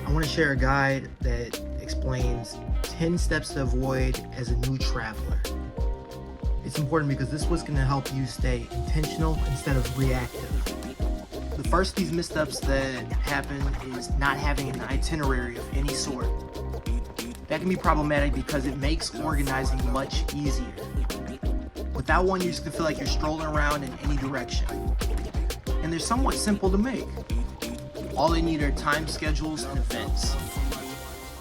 I want to share a guide that explains 10 steps to avoid as a new traveler. It's important because this was going to help you stay intentional instead of reactive. The first of these missteps that happen is not having an itinerary of any sort. That can be problematic because it makes organizing much easier. Without one, you're just going to feel like you're strolling around in any direction. And they're somewhat simple to make. All they need are time schedules and events.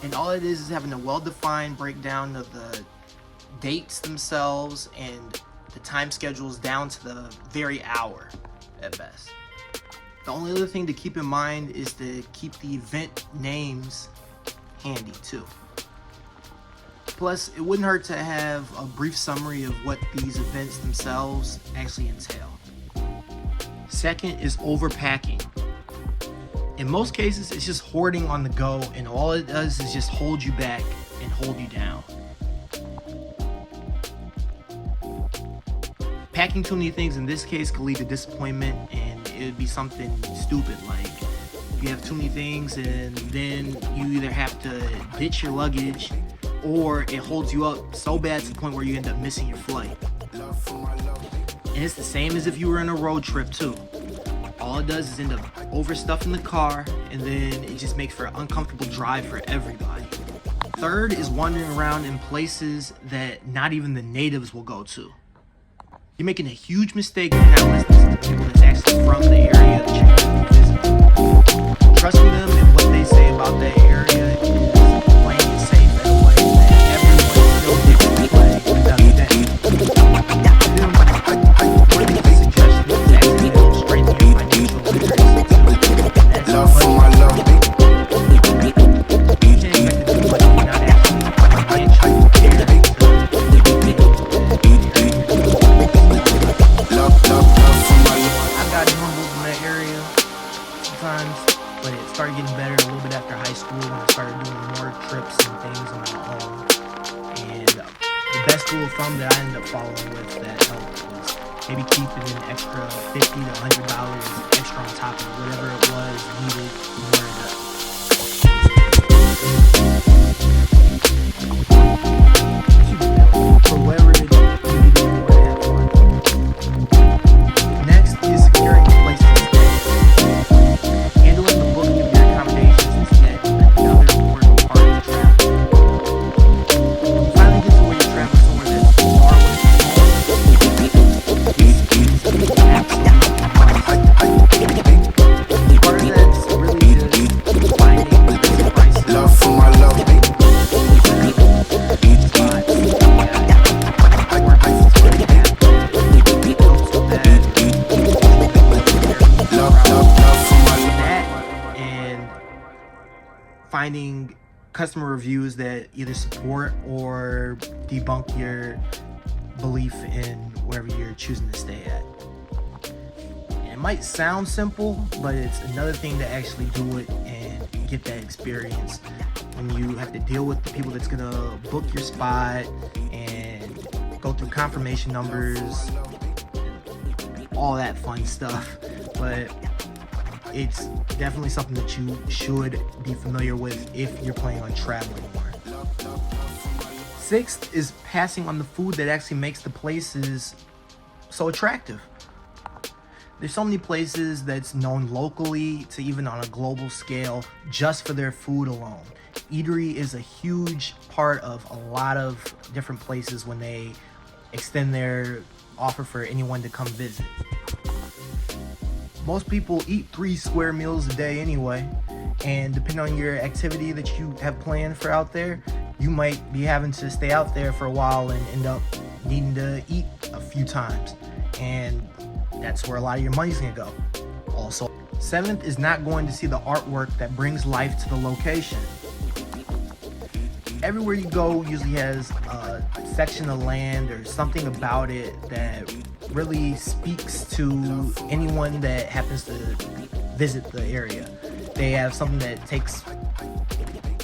And all it is having a well-defined breakdown of the dates themselves and the time schedules down to the very hour at best. The only other thing to keep in mind is to keep the event names handy too. Plus, it wouldn't hurt to have a brief summary of what these events themselves actually entail. Second is overpacking. In most cases, it's just hoarding on the go, and all it does is just hold you back and hold you down. Packing too many things in this case could lead to disappointment, and it would be something stupid like you have too many things and then you either have to ditch your luggage or it holds you up so bad to the point where you end up missing your flight. And it's the same as if you were in a road trip too. All it does is end up overstuffing the car, and then it just makes for an uncomfortable drive for everybody. Third is wandering around in places that not even the natives will go to. You're making a huge mistake if you're not listening to the people that's actually from the area that you're going to be visiting. Trusting them and what they say about that area is playing it safe in a way that everyone still gets to play without that. One of the suggestions is actually to help strengthen your financial literacy. Love for my love. You can't expect to do much if you're not actually financially prepared to I got humbled in that area sometimes, but it started getting better a little bit after high school when I started doing more trips and things on my own. And the best rule of thumb that I ended up following with that helped was maybe keeping an extra $50 to $100 extra on top of whatever it was needed in order to for whatever it is you need in order to have fun. Next is securing a place to stay. Handling the booking of your accommodations is yet another important part of the travel. When you finally get to where you're traveling somewhere that's far away from home, it's absolutely part of that's really just finding the best prices. Love for my love. Finding customer reviews that either support or debunk your belief in wherever you're choosing to stay at. And it might sound simple, but it's another thing to actually do it and get that experience when you have to deal with the people that's gonna book your spot and go through confirmation numbers, all that fun stuff. But it's definitely something that you should be familiar with if you're planning on traveling more. Sixth is passing on the food that actually makes the places so attractive. There's so many places that's known locally to even on a global scale just for their food alone. Eatery is a huge part of a lot of different places when they extend their offer for anyone to come visit. Most people eat 3 square meals a day anyway, and depending on your activity that you have planned for out there, you might be having to stay out there for a while and end up needing to eat a few times, and that's where a lot of your money's gonna go. Also, seventh is not going to see the artwork that brings life to the location. Everywhere you go usually has a section of land or something about it that really speaks to anyone that happens to visit the area. They have something that takes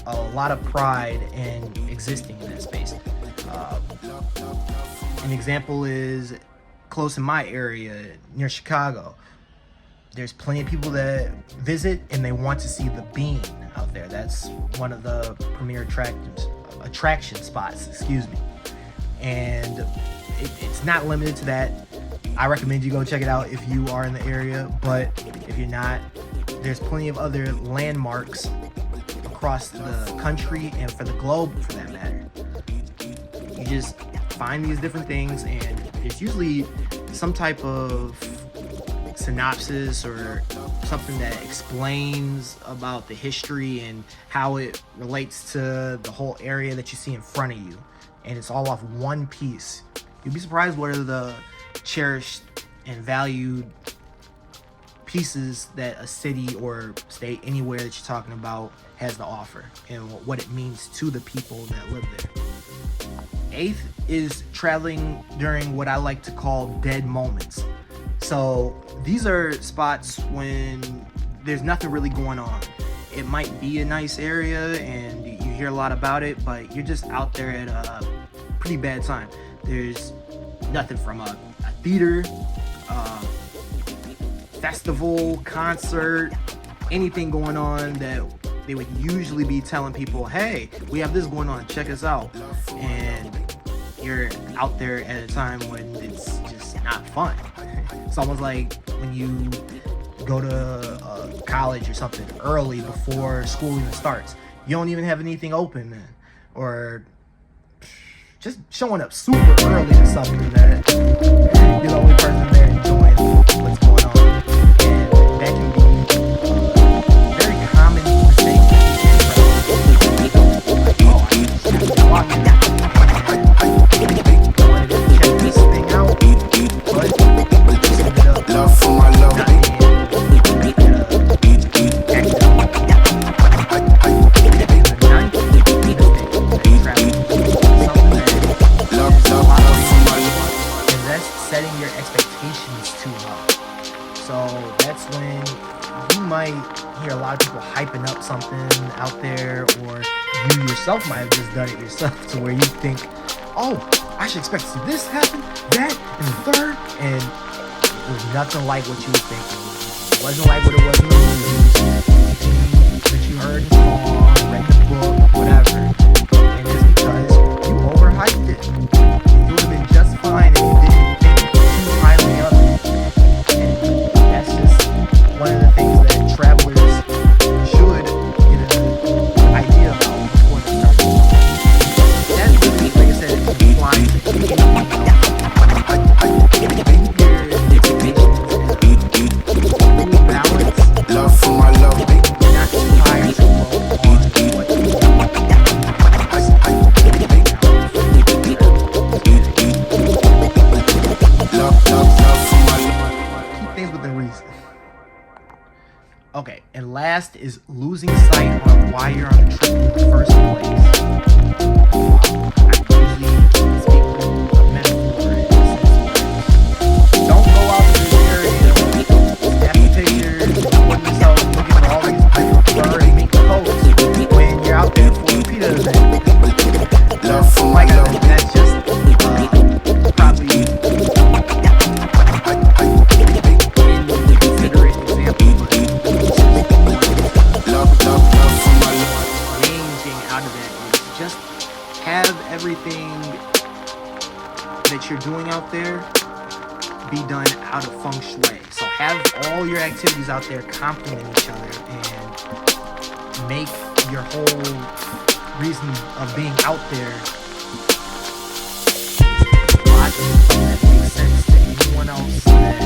a lot of pride in existing in that space. An example is close in my area near Chicago. There's plenty of people that visit and they want to see the bean out there. That's one of the premier attraction spots, excuse me. And it's not limited to that. I recommend you go check it out if you are in the area, but if you're not, there's plenty of other landmarks across the country and for the globe for that matter. You just find these different things, and it's usually some type of synopsis or something that explains about the history and how it relates to the whole area that you see in front of you, and it's all off one piece. You'd be surprised what are the cherished and valued pieces that a city or state, anywhere that you're talking about, has to offer, and what it means to the people that live there. Eighth is traveling during what I like to call dead moments. So these are spots when there's nothing really going on. It might be a nice area and you hear a lot about it, but you're just out there at a pretty bad time. There's nothing from a theater, festival, concert, anything going on that they would usually be telling people, hey, we have this going on, check us out. And you're out there at a time when it's just not fun. It's almost like when you go to college or something early before school even starts. You don't even have anything open then. Or just showing up super early to something that you're the only person there enjoying what's going on. And that can be a very common mistake. Like, oh, I just have to walk in. I wanted to check this thing out, but just ended up love for my love. Setting your expectations too low. So that's when you might hear a lot of people hyping up something out there, or you yourself might have just done it yourself to where you think, oh, I should expect to see this happen, that, and the third, and it was nothing like what you were thinking. It wasn't like what it was in the movies, anything that you heard in song, read the book, whatever. And it's because you overhyped it. You would have been just fine if you didn't think too highly of it. And that's just one of the things that travelers should get an idea about before they start. That's really, like I said, applies to anything else. Balance. Love for my love. Not too high or too low on what you want. Keep things within reason. Okay, and last is losing sight on why you're on the trip in the first place. I usually speak through a metaphor in a sense where don't go out to this area, snapping pictures, and putting yourself looking for all these different bird and mink coats when you're out there for a PETA event. Love for my love. That's just probably inconsiderate example, but Love for my love. main thing out of that is just have everything that you're doing out there be done out of feng shui. So have all your activities out there complement each other and make your whole reason of being out there logical, something that makes sense to anyone else that